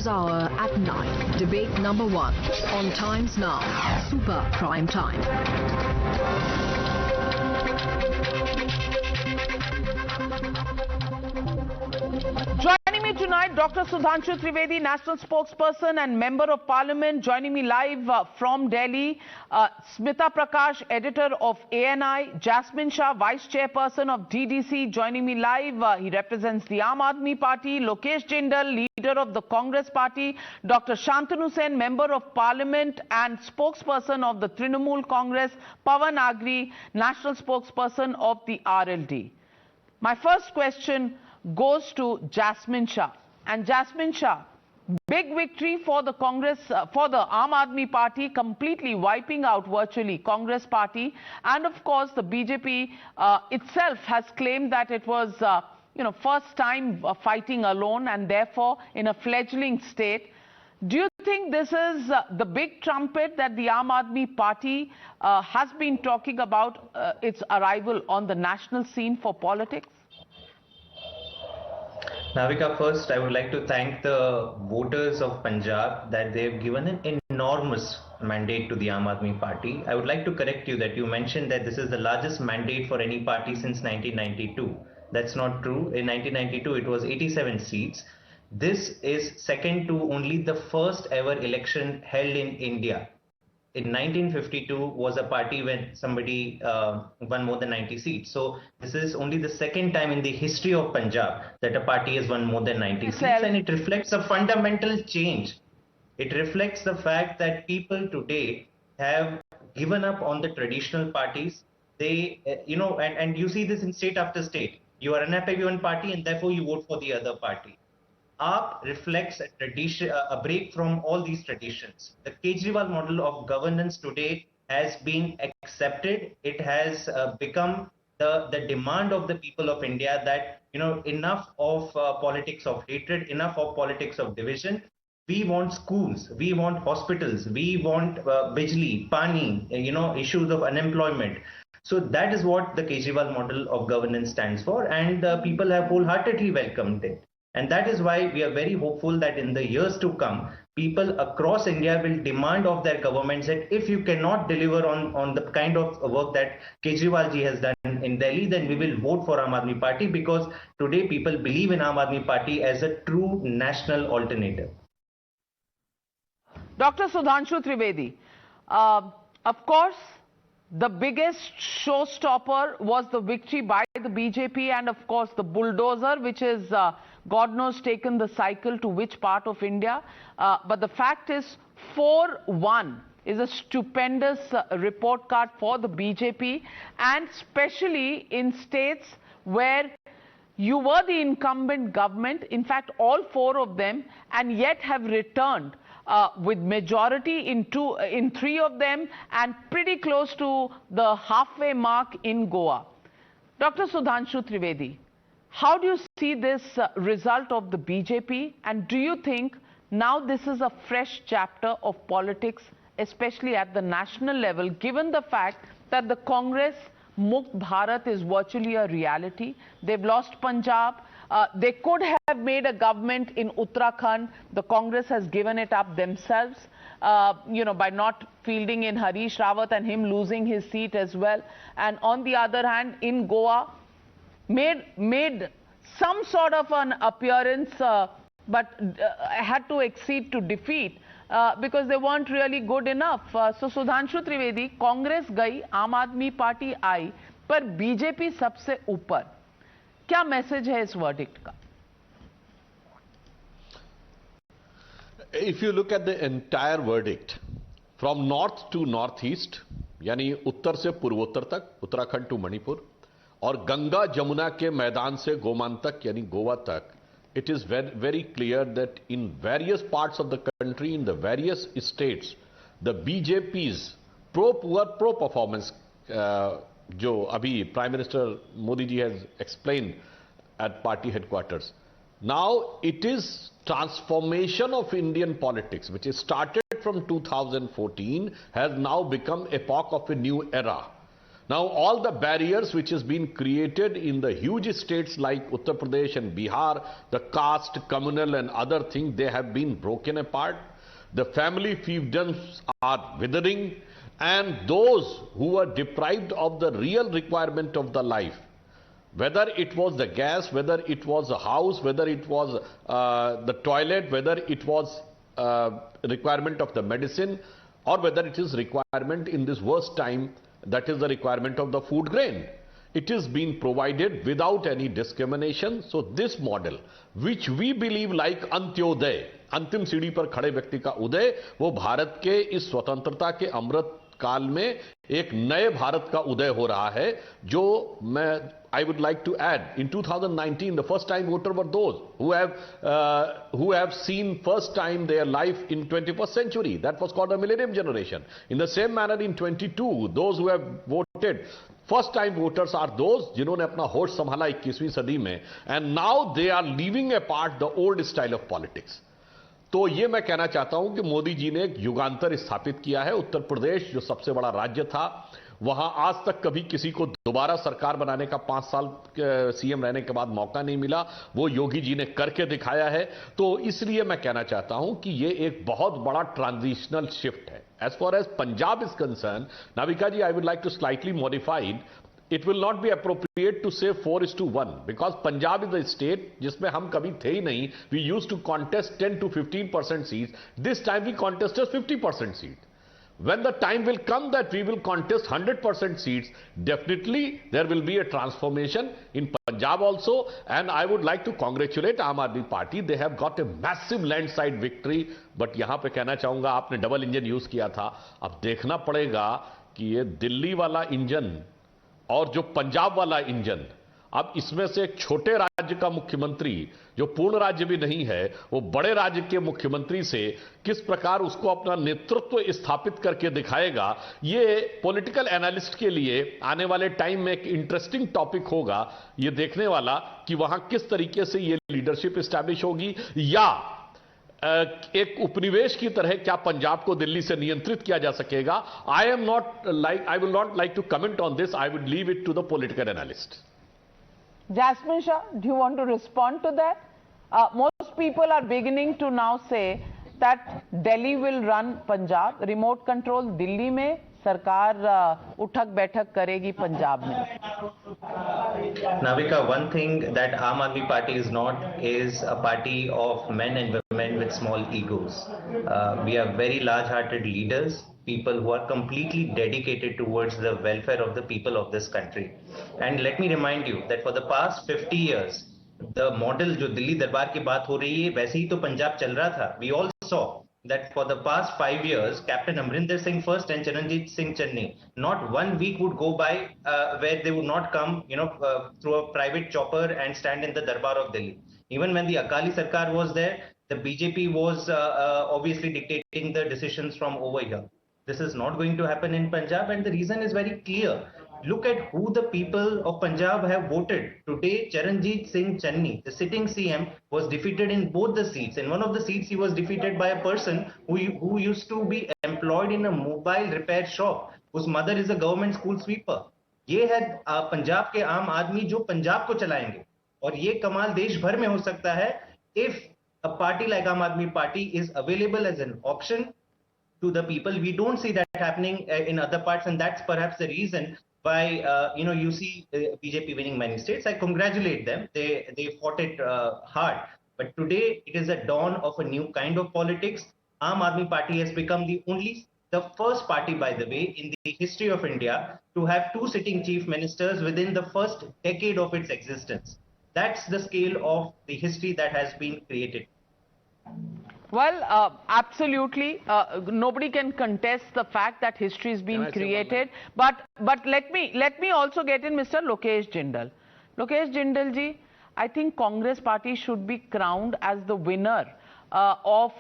NewsHour at 9. Debate number 1 on Times Now. Super Prime Time. Joining me tonight, Dr. Sudhanshu Trivedi, National Spokesperson and Member of Parliament. Joining me live from Delhi, Smita Prakash, Editor of ANI, Jasmine Shah, Vice Chairperson of DDC. Joining me live, he represents the Aam Aadmi Party, Lokesh Jindal, Leader of the Congress Party, Dr. Shantanu Sen, Member of Parliament and Spokesperson of the Trinamool Congress, Pawan Agri, National Spokesperson of the RLD. My first question goes to Jasmine Shah. And Jasmine Shah, big victory for the Congress, for the Aam Aadmi Party, completely wiping out virtually Congress Party. And of course, the BJP itself has claimed that it was, first time fighting alone and therefore in a fledgling state. Do you think this is the big trumpet that the Aam Aadmi Party has been talking about its arrival on the national scene for politics? Navika, first I would like to thank the voters of Punjab that they have given an enormous mandate to the Aam Aadmi Party. I would like to correct you that you mentioned that this is the largest mandate for any party since 1992. That's not true. In 1992 it was 87 seats. This is second to only the first ever election held in India. In 1952 was a party when somebody won more than 90 seats. So this is only the second time in the history of Punjab that a party has won more than 90 seats, and it reflects a fundamental change. It reflects the fact that people today have given up on the traditional parties. They, and you see this in state after state. You are unhappy with one party and therefore you vote for the other party. AAP reflects a tradition, a break from all these traditions. The Kejriwal model of governance today has been accepted. It has become the demand of the people of India that, enough of politics of hatred, enough of politics of division. We want schools, we want hospitals, we want bijli, pani, issues of unemployment. So that is what the Kejriwal model of governance stands for, and people have wholeheartedly welcomed it. And that is why we are very hopeful that in the years to come, people across India will demand of their governments that if you cannot deliver on the kind of work that Kejriwal ji has done in Delhi, then we will vote for Aam Aadmi Party, because today people believe in Aam Aadmi Party as a true national alternative. Dr. Sudhanshu Trivedi, of course, the biggest showstopper was the victory by the BJP and of course the bulldozer, which is God knows taken the cycle to which part of India. But the fact is 4-1 is a stupendous report card for the BJP, and especially in states where you were the incumbent government, in fact all 4 of them, and yet have returned with majority in 3 of them and pretty close to the halfway mark in Goa. Dr. Sudhanshu Trivedi, how do you see this result of the BJP, and do you think now this is a fresh chapter of politics, especially at the national level, given the fact that the Congress Mukt Bharat is virtually a reality? They've lost Punjab. They could have made a government in Uttarakhand. The Congress has given it up themselves, by not fielding in Harish Rawat and him losing his seat as well. And on the other hand, in Goa, made some sort of an appearance, but had to accede to defeat because they weren't really good enough. So Sudhanshu Trivedi, Congress गई, आम आदमी party आई, पर BJP सबसे ऊपर. क्या message है इस verdict का? If you look at the entire verdict, from north to northeast, यानी उत्तर से पूर्वोत्तर तक, उत्तराखंड to मणिपुर, और गंगा जमुना के मैदान से गोमान तक यानी गोवा तक, it is very clear that in various parts of the country, in the various states, the BJP's pro-poor, pro-performance, जो अभी Prime Minister Modi ji has explained at party headquarters. Now it is transformation of Indian politics, which is started from 2014, has now become epoch of a new era. Now, all the barriers which has been created in the huge states like Uttar Pradesh and Bihar, the caste, communal and other things, they have been broken apart. The family fiefdoms are withering, and those who were deprived of the real requirement of the life, whether it was the gas, whether it was a house, whether it was the toilet, whether it was requirement of the medicine, or whether it is requirement in this worst time, that is the requirement of the food grain. It is being provided without any discrimination. So this model, which we believe like Antyodaya, अंतिम सीढ़ी पर खड़े व्यक्ति का उदय, वो भारत के इस स्वतंत्रता के अमृत काल में एक नए भारत का उदय हो रहा है, जो मैं I would like to add, in 2019, the first time voter were those who have seen first time their life in 21st century. That was called the millennium generation. In the same manner, in 22, those who have voted, first time voters are those जिन्होंने अपना होश संभाला 21वीं सदी में, and now they are leaving apart the old style of politics. तो ये मैं कहना चाहता हूं कि मोदी जी ने एक युगांतर स्थापित किया है. उत्तर प्रदेश जो सबसे बड़ा राज्य था, वहां आज तक कभी किसी को दोबारा सरकार बनाने का 5 साल सीएम रहने के बाद मौका नहीं मिला. वो योगी जी ने करके दिखाया है. तो इसलिए मैं कहना चाहता हूं कि ये एक बहुत बड़ा ट्रांजिशनल शिफ्ट है. As far as Punjab is concerned, Navika ji, I would like to slightly modified. It will not be appropriate to say 4:1 because Punjab is a state जिसमें हम कभी थे ही नहीं. We used to contest 10 to 15% seats. This time we contested 50% seats. When the time will come that we will contest 100% seats, definitely there will be a transformation in Punjab also. And I would like to congratulate Aam Aadmi Party. They have got a massive landslide victory. But यहाँ पे कहना चाहूँगा, आपने double engine use किया था. अब देखना पड़ेगा कि ये दिल्ली वाला इंजन और जो पंजाब वाला इंजन, अब इसमें से एक छोटे राज्य का मुख्यमंत्री जो पूर्ण राज्य भी नहीं है, वो बड़े राज्य के मुख्यमंत्री से किस प्रकार उसको अपना नेतृत्व स्थापित करके दिखाएगा. ये पॉलिटिकल एनालिस्ट के लिए आने वाले टाइम में एक इंटरेस्टिंग टॉपिक होगा, ये देखने वाला कि वहां किस तरीके से ये लीडरशिप एस्टैब्लिश होगी, या एक उपनिवेश की तरह क्या पंजाब को दिल्ली से नियंत्रित किया जा सकेगा. I will not like to comment on this. I would leave it to the political analyst. Jasmine Shah, do you want to respond to that? Most people are beginning to now say that Delhi will run Punjab. Remote control Delhi में, सरकार उठक बैठक करेगी पंजाब में. Navika, one thing that Aam Aadmi Party is not is a party of men and women with small egos. We are very large-hearted leaders, people who are completely dedicated towards the welfare of the people of this country. And let me remind you that for the past 50 years, the model जो दिल्ली दरबार की बात हो रही है, वैसे ही तो पंजाब चल रहा था. We all saw that for the past 5 years, Captain Amrinder Singh first and Charanjit Singh Channi, not 1 week would go by where they would not come, through a private chopper and stand in the Darbar of Delhi. Even when the Akali Sarkar was there, the BJP was obviously dictating the decisions from over here. This is not going to happen in Punjab, and the reason is very clear. Look at who the people of Punjab have voted. Today, Charanjit Singh Channi, the sitting CM, was defeated in both the seats. In one of the seats, he was defeated by a person who used to be employed in a mobile repair shop, whose mother is a government school sweeper. ये है पंजाब के आम आदमी जो पंजाब को चलाएंगे, और ये कमाल देश भर में हो सकता है if a party like Aam Aadmi Party is available as an option to the people. We don't see that happening in other parts, and that's perhaps the reason why you see BJP winning many states. I congratulate them. They fought it hard. But today it is a dawn of a new kind of politics. Aam Aadmi Party has become the first party, by the way, in the history of India to have 2 sitting chief ministers within the first decade of its existence. That's the scale of the history that has been created. Well, absolutely. Nobody can contest the fact that history is being created. But let me also get in Mr. Lokesh Jindal. Lokesh Jindal ji, I think Congress party should be crowned as the winner of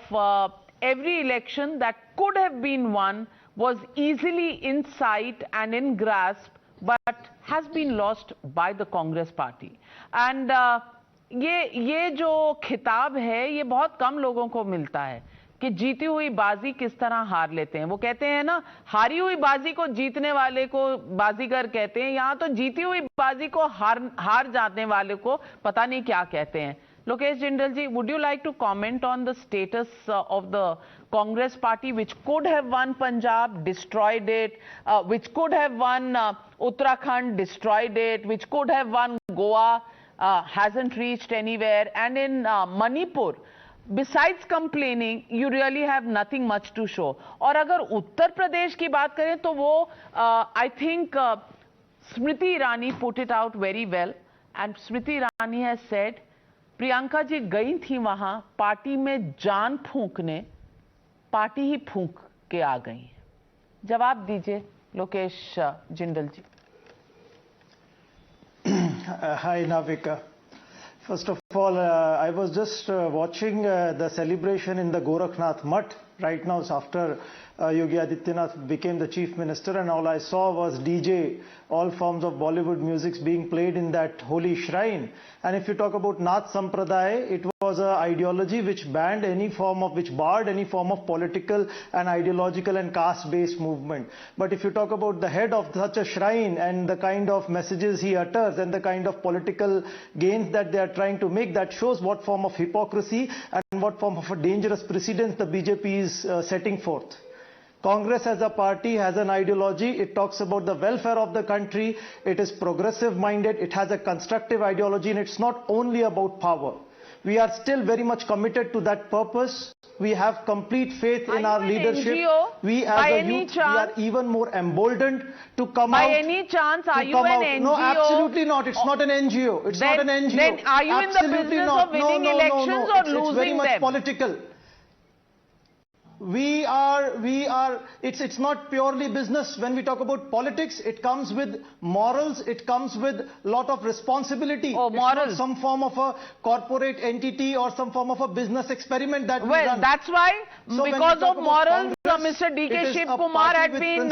every election that could have been won, was easily in sight and in grasp, but has been lost by the Congress party. And ये जो खिताब है, ये बहुत कम लोगों को मिलता है. कि जीती हुई बाजी किस तरह हार लेते हैं। वो कहते हैं ना, हारी हुई बाजी को जीतने वाले को बाजीगर कहते हैं, यहां तो जीती हुई बाजी को हार जाने वाले को पता नहीं क्या कहते हैं। Lokesh Jindal ji, would you like to comment on the status of the Congress party, which could have won Punjab, destroyed it, which could have won Uttarakhand, destroyed it, which could have won Goa, hasn't reached anywhere, and in Manipur, besides complaining, you really have nothing much to show. और अगर उत्तर प्रदेश की बात करें तो वो I think Smriti Irani put it out very well, and Smriti Irani has said, Priyanka ji गई थी वहां पार्टी में जान फूंकने, पार्टी ही फूंक के आ गई। जवाब दीजिए लोकेश जिंदल जी। Hi Navika. First of all, I was just watching the celebration in the Gorakhnath Mutt right now after Yogi Adityanath became the chief minister, and all I saw was DJ, all forms of Bollywood music being played in that holy shrine. And if you talk about Nath Sampradaya, it was an ideology which barred any form of political and ideological and caste-based movement. But if you talk about the head of such a shrine and the kind of messages he utters and the kind of political gains that they are trying to make, that shows what form of hypocrisy and what form of a dangerous precedence the BJP is setting forth. Congress as a party has an ideology. It talks about the welfare of the country. It is progressive minded. It has a constructive ideology, and it's not only about power. We are still very much committed to that purpose. We have complete faith in our leadership. We as a youth, we are even more emboldened to come out. By any chance, are you an NGO? No, absolutely not. It's not an NGO. It's not an NGO. Then are you in the business of winning elections or losing them? It's very much political. It's not purely business. When we talk about politics, it comes with morals, it comes with lot of responsibility. Oh, morals. It's not some form of a corporate entity or some form of a business experiment that we run. Well, that's why, So because of morals, Mr. D.K. Shiv Kumar had been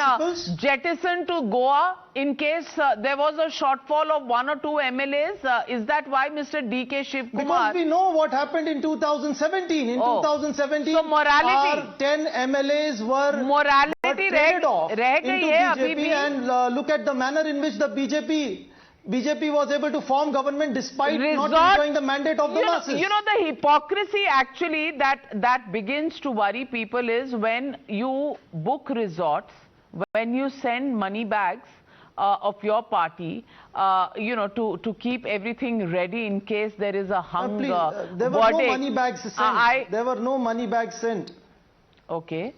jettisoned to Goa in case there was a shortfall of 1 or 2 MLAs. Is that why Mr. D.K. Shiv Kumar? Because we know what happened in 2017. In 2017, so morality. our 10 MLAs were traded off into BJP, and look at the manner in which the BJP was able to form government despite not enjoying the mandate of the masses. You know, the hypocrisy actually that begins to worry people is when you book resorts, when you send money bags of your party, you know, to keep everything ready in case there is a hunger. There were no money bags sent. There were no money bags sent. Okay.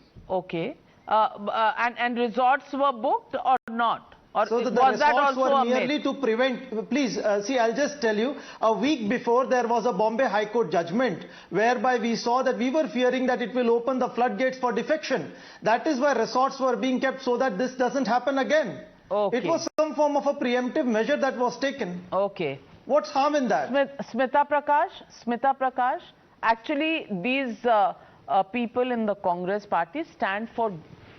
And resorts were booked or not? Or so the was that resorts also were merely to prevent. Please see, I'll just tell you, a week before there was a Bombay High Court judgment whereby we saw that we were fearing that it will open the floodgates for defection. That is why resorts were being kept so that this doesn't happen again. Okay. It was some form of a preemptive measure that was taken. Okay. What's harm in that? Smita Prakash, actually these people in the Congress party stand for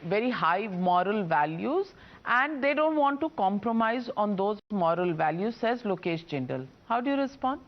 very high moral values and they don't want to compromise on those moral values, says Lokesh Jindal. How do you respond?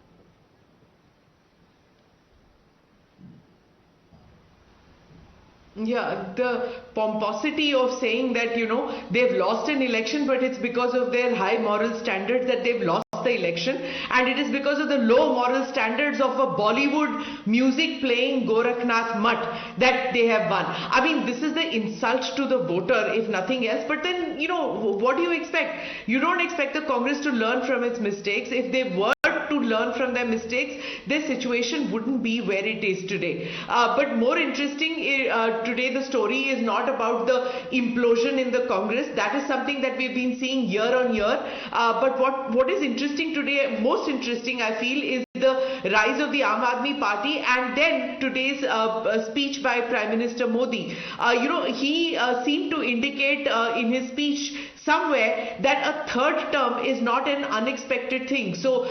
Yeah, the pomposity of saying that, you know, they've lost an election, but it's because of their high moral standards that they've lost the election, and it is because of the low moral standards of a Bollywood music playing Gorakhnath Mutt that they have won. I mean, this is the insult to the voter, if nothing else. But then, you know, what do you expect? You don't expect the Congress to learn from its mistakes. If they were to learn from their mistakes, their situation wouldn't be where it is today. But more interesting, today the story is not about the implosion in the Congress. That is something that we've been seeing year on year. But what is interesting today, most interesting I feel, is the rise of the Aam Aadmi Party, and then today's speech by Prime Minister Modi. You know, he seemed to indicate in his speech somewhere that a third term is not an unexpected thing. So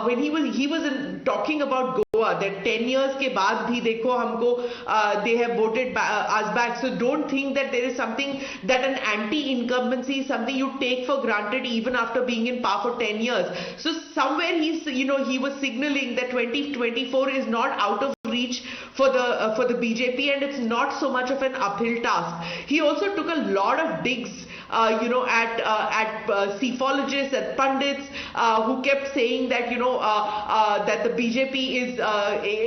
when he was talking about Goa, that 10 years ke baad bhi dekho humko they have voted us back. So don't think that there is something, that an anti-incumbency is something you take for granted even after being in power for 10 years. So somewhere he was signaling that 2024 is not out of reach speech for the BJP, and it's not so much of an uphill task. He also took a lot of digs at psephologists, at pundits who kept saying that that the BJP is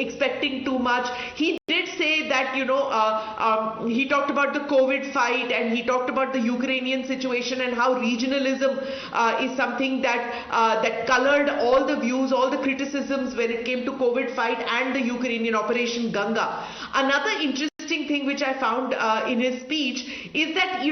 expecting too much. He did say that he talked about the COVID fight, and he talked about the Ukrainian situation and how regionalism is something that colored all the views, all the criticisms when it came to COVID fight and the Ukrainian Operation Ganga. Another interesting thing which I found in his speech is that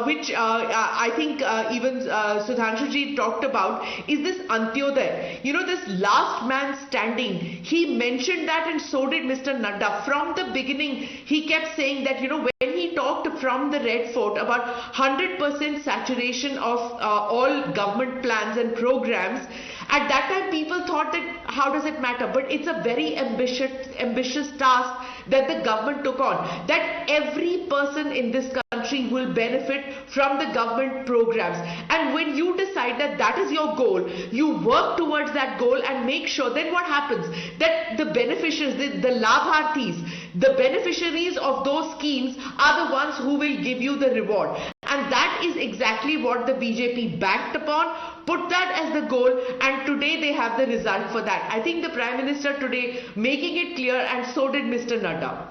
which I think even Sudhanshu ji talked about, is this Antyodaya, this last man standing. He mentioned that, and so did Mr. Nadda. From the beginning he kept saying that when he talked from the Red Fort about 100% saturation of all government plans and programs, at that time people thought that how does it matter, but it's a very ambitious task that the government took on, that every person in this country will benefit from the government programs. And when you decide that that is your goal, you work towards that goal and make sure, then what happens, that the beneficiaries, the labharthis, the beneficiaries of those schemes are the ones who will give you the reward. And that is exactly what the BJP backed upon, put that as the goal, and today they have the result for that. I think the Prime Minister today making it clear, and so did Mr. Nadda.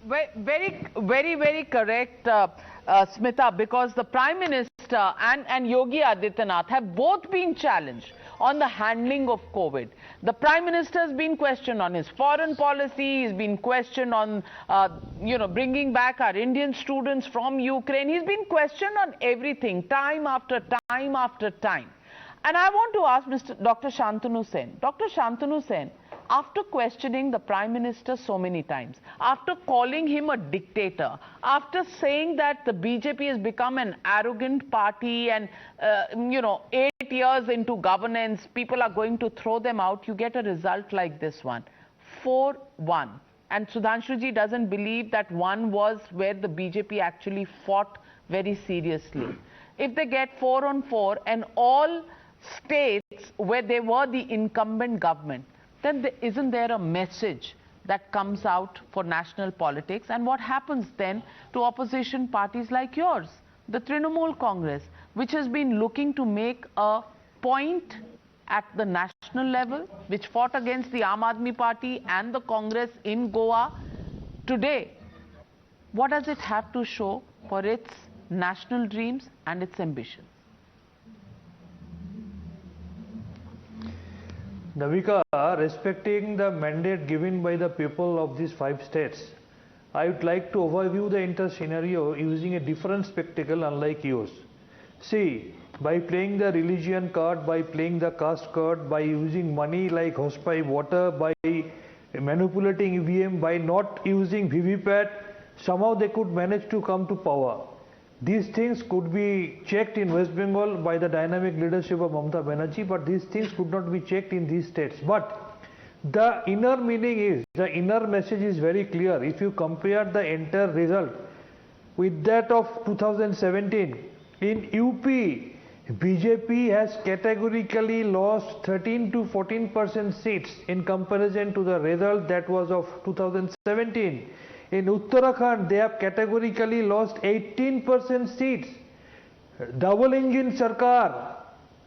Very correct, Smita, because the Prime Minister and Yogi Adityanath have both been challenged on the handling of COVID. The Prime Minister has been questioned on his foreign policy, he's been questioned on, bringing back our Indian students from Ukraine. He's been questioned on everything, time after time after time. And I want to ask Dr. Shantanu Sen. Dr. Shantanu Sen, after questioning the Prime Minister so many times, after calling him a dictator, after saying that the BJP has become an arrogant party and, 8 years into governance, people are going to throw them out, you get a result like this one, 4-1. And Sudhanshu ji doesn't believe that one was where the BJP actually fought very seriously. If they get 4-on-4 and all states where they were the incumbent government, then isn't there a message that comes out for national politics? And what happens then to opposition parties like yours, the Trinamool Congress, which has been looking to make a point at the national level, which fought against the Aam Aadmi Party and the Congress in Goa? Today, what does it have to show for its national dreams and its ambitions? Navika, respecting the mandate given by the people of these 5 states, I would like to overview the entire scenario using a different spectacle unlike yours. See, by playing the religion card, by playing the caste card, by using money like hosepipe water, by manipulating EVM, by not using VVPAT, somehow they could manage to come to power. These things could be checked in West Bengal by the dynamic leadership of Mamata Banerjee, but these things could not be checked in these states. But the inner meaning is, the inner message is very clear. If you compare the entire result with that of 2017, in UP, BJP has categorically lost 13 to 14% seats in comparison to the result that was of 2017. In Uttarakhand, they have categorically lost 18% seats. Double engine Sarkar,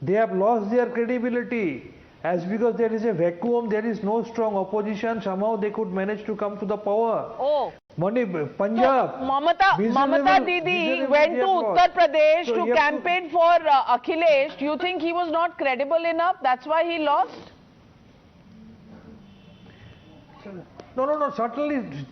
they have lost their credibility. As because there is a vacuum, there is no strong opposition, somehow they could manage to come to the power. Oh. Punjab. So, Mamata Didi went to Uttar Pradesh to campaign for Akhilesh. Do you think he was not credible enough? That's why he lost? No, certainly.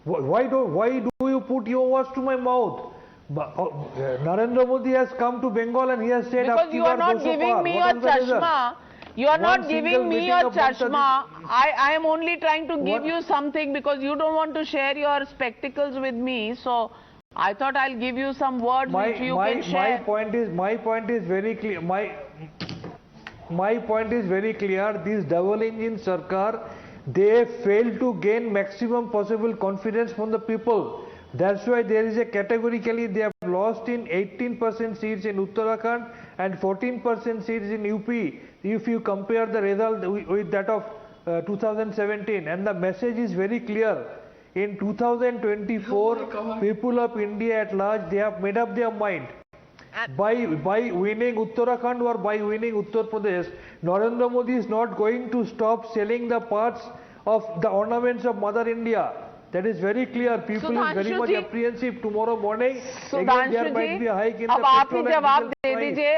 Why do you put your words to my mouth? Narendra Modi has come to Bengal and he has said, because you are not giving me a chashma. You are not giving me a chashma. I am only trying to give you something because you don't want to share your spectacles with me. So I thought I'll give you some words which you can share. My point is very clear. My point is very clear. This double engine Sarkar, they failed to gain maximum possible confidence from the people. That's why there is a categorically they have lost in 18% seats in Uttarakhand and 14% seats in UP. If you compare the result with that of 2017, and the message is very clear. In 2024, people of India at large, they have made up their mind. By winning Uttarakhand or by winning Uttar Pradesh, Narendra Modi is not going to stop selling the parts of the ornaments of Mother India. That is very clear. People are very much apprehensive. Tomorrow morning, again there might be a hike in the petrol and diesel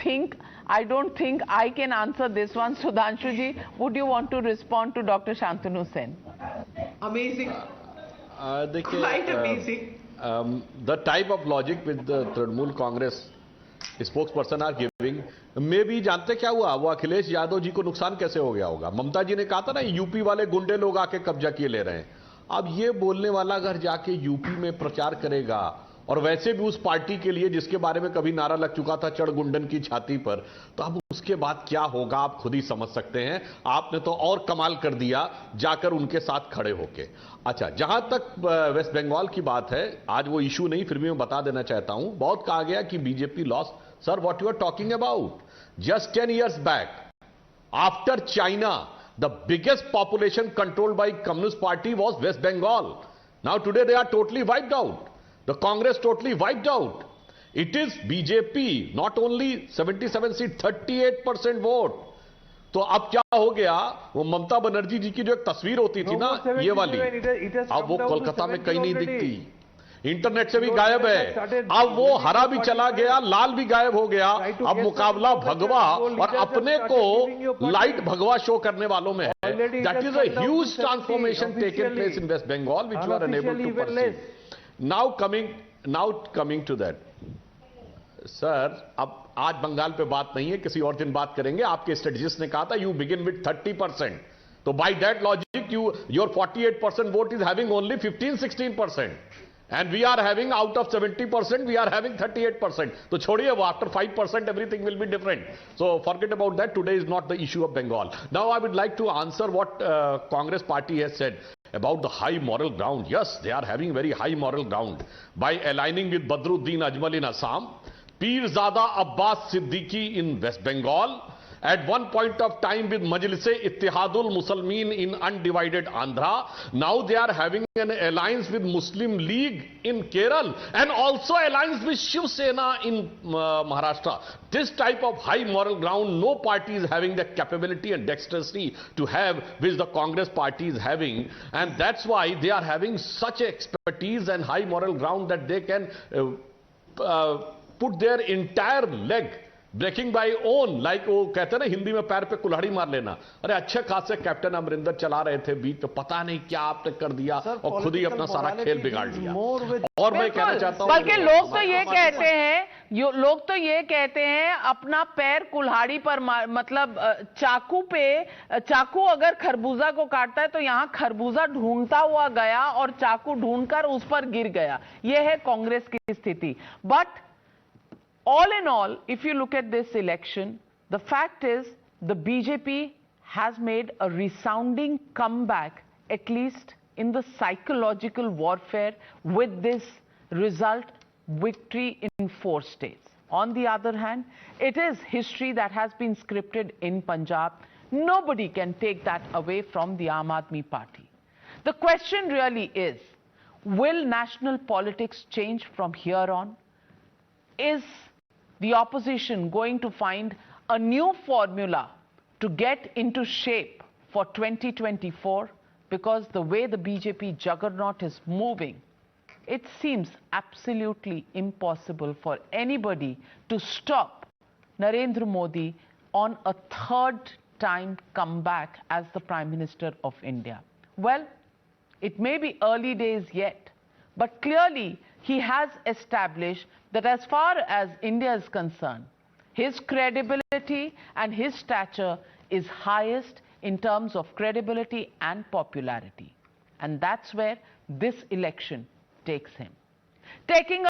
price. I don't think I can answer this one. Sudhanshu ji, would you want to respond to Dr. Shantanu Sen? Amazing. Quite amazing. The type of logic with the Trinamool Congress spokesperson are giving, maybe जानते क्या हुआ, वो अखिलेश यादव जी को नुकसान कैसे हो गया होगा. ममता जी ने कहा था ना, यूपी वाले गुंडे लोग आके कब्जा किए ले रहे हैं. अब ये बोलने वाला अगर जाके यूपी में प्रचार करेगा, और वैसे भी उस पार्टी के लिए जिसके बारे में कभी नारा लग चुका था चढ़ गुंडन की छाती पर, तो अब उसके बाद क्या होगा आप खुद ही समझ सकते हैं. आपने तो और कमाल कर दिया जाकर उनके साथ खड़े होके. अच्छा, जहां तक वेस्ट बंगाल की बात है, आज वो इशू नहीं, फिर भी मैं बता देना चाहता हूं. बहुत कहा गया कि BJP loss. Sir, what you are talking about? Just 10 years back, after China, the biggest population controlled by Communist Party was West Bengal. Now today they are totally wiped out. The Congress totally wiped out. It is BJP, not only 77 seat, 38% vote. तो अब क्या हो गया, वो ममता बनर्जी जी की जो एक तस्वीर होती थी ना, ये वाली, अब वो कोलकाता में कहीं नहीं दिखती. इंटरनेट से भी गायब है. अब वो हरा भी चला गया, लाल भी गायब हो गया. अब मुकाबला भगवा और अपने को लाइट भगवा शो करने वालों में है. That is a huge transformation taken place in West Bengal which you are unable to perceive. Now coming to that. Sir, अब आज बंगाल पे बात नहीं है, किसी और दिन बात करेंगे. आपके स्ट्रेटजिस्ट ने कहा था यू बिगिन विद 30%. तो by that logic your 48% vote is having only 15-16%. And we are having, out of 70%, we are having 38%. So छोड़िए वो, after 5% everything will be different. So forget about that. Today is not the issue of Bengal. Now I would like to answer what Congress party has said about the high moral ground. Yes, they are having very high moral ground by aligning with Badruddin Ajmal in Assam, Pirzada Abbas Siddiqui in West Bengal, at one point of time with Majlis-e Ittihadul Muslimin in undivided Andhra. Now they are having an alliance with Muslim League in Kerala and also alliance with Shiv Sena in Maharashtra. This type of high moral ground, no party is having the capability and dexterity to have, which the Congress party is having. And that's why they are having such expertise and high moral ground that they can put their entire leg breaking by own, like वो कहते हैं ना हिंदी में पैर पे कुल्हाड़ी मार लेना. अरे अच्छे खासे कैप्टन अमरिंदर चला रहे थे बीच, तो पता नहीं क्या आपने कर दिया और खुद ही अपना सारा खेल बिगाड़ दिया. और मैं कहना चाहता हूं, बल्कि लोग तो ये कहते हैं अपना पैर कुल्हाड़ी पर मतलब चाकू अगर खरबूजा को काटता है तो यहां खरबूजा ढूंढता हुआ गया और चाकू ढूंढकर उस पर गिर गया. यह है कांग्रेस की स्थिति. But all in all, if you look at this election, the fact is the BJP has made a resounding comeback, at least in the psychological warfare with this result victory in 4 states. On the other hand, it is history that has been scripted in Punjab. Nobody can take that away from the Aam Aadmi Party. The question really is, will national politics change from here on? Is the opposition going to find a new formula to get into shape for 2024? Because the way the BJP juggernaut is moving, it seems absolutely impossible for anybody to stop Narendra Modi on a 3rd time comeback as the Prime Minister of India. Well, it may be early days yet, but clearly he has established that as far as India is concerned, his credibility and his stature is highest in terms of credibility and popularity. And that's where this election takes him. Taking